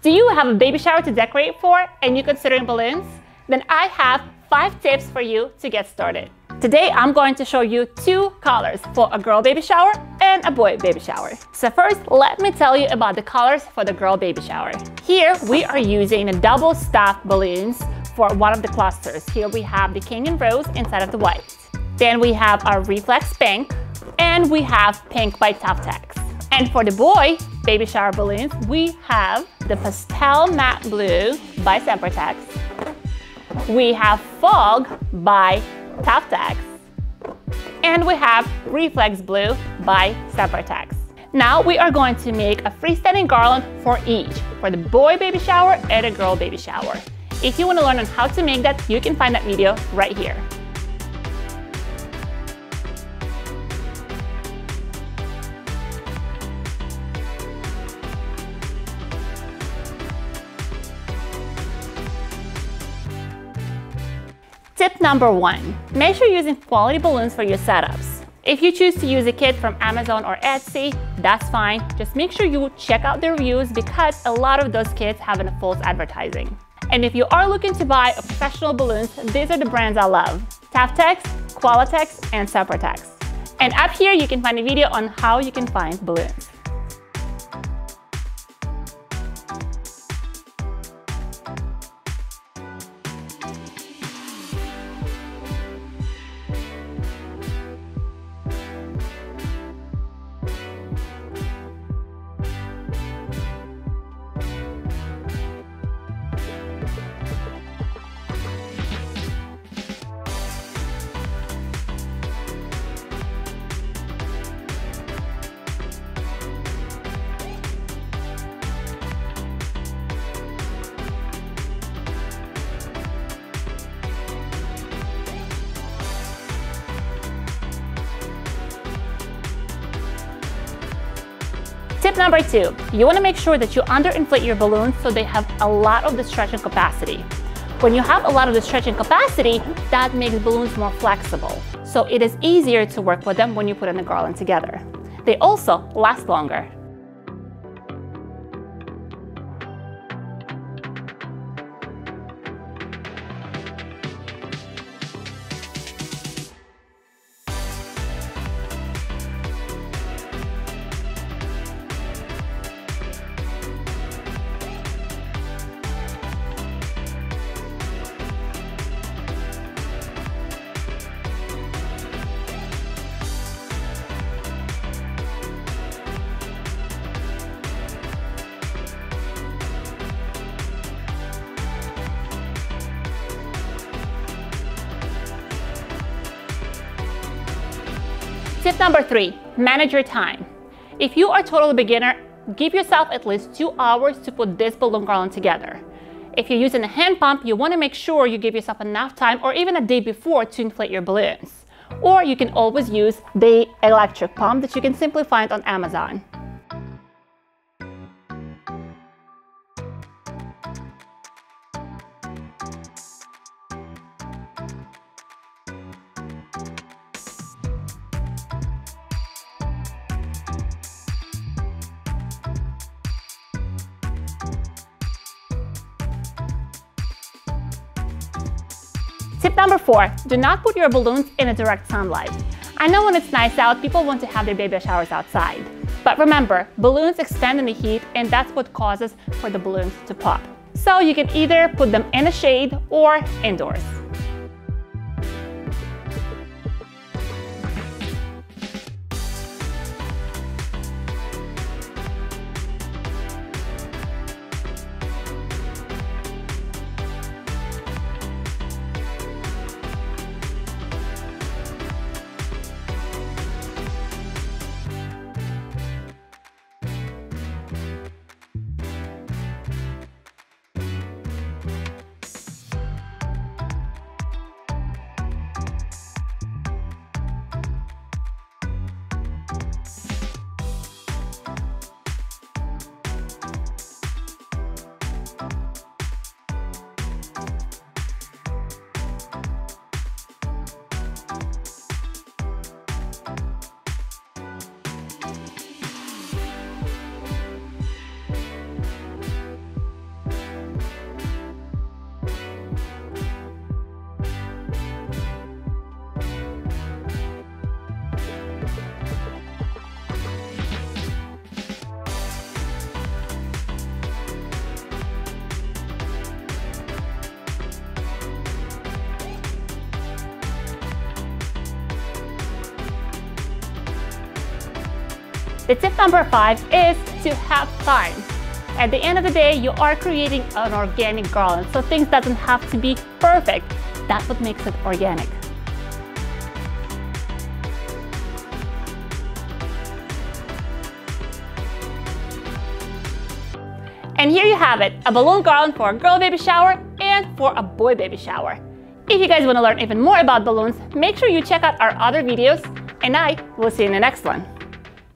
Do you have a baby shower to decorate for and you're considering balloons? Then I have 5 tips for you to get started. Today, I'm going to show you 2 colors for a girl baby shower and a boy baby shower. So first, let me tell you about the colors for the girl baby shower. Here, we are using a double staff balloons for one of the clusters. Here we have the Canyon Rose inside of the white. Then we have our Reflex Pink, and we have Pink by Tuftex. And for the boy baby shower balloons, we have the Pastel Matte Blue by Sempertex. We have Fog by Tuftex. And we have Reflex Blue by Sempertex. Now we are going to make a freestanding garland for each, for the boy baby shower and a girl baby shower. If you want to learn on how to make that, you can find that video right here. Tip number 1, make sure you're using quality balloons for your setups. If you choose to use a kit from Amazon or Etsy, that's fine. Just make sure you check out the reviews because a lot of those kits have a false advertising. And if you are looking to buy professional balloons, these are the brands I love: Tuftex, Qualitex, and Sempertex. And up here you can find a video on how you can find balloons. Tip number 2, you want to make sure that you underinflate your balloons so they have a lot of the stretching capacity. When you have a lot of the stretching capacity, that makes balloons more flexible. So it is easier to work with them when you put in the garland together. They also last longer. Tip number 3, manage your time. If you are a total beginner, give yourself at least 2 hours to put this balloon garland together. If you're using a hand pump, you want to make sure you give yourself enough time or even a day before to inflate your balloons. Or you can always use the electric pump that you can simply find on Amazon. Tip number 4, do not put your balloons in a direct sunlight. I know when it's nice out, people want to have their baby showers outside. But remember, balloons expand in the heat and that's what causes for the balloons to pop. So you can either put them in a shade or indoors. The tip number 5 is to have fun. At the end of the day, you are creating an organic garland, so things doesn't have to be perfect. That's what makes it organic. And here you have it, a balloon garland for a girl baby shower and for a boy baby shower. If you guys want to learn even more about balloons, make sure you check out our other videos, and I will see you in the next one.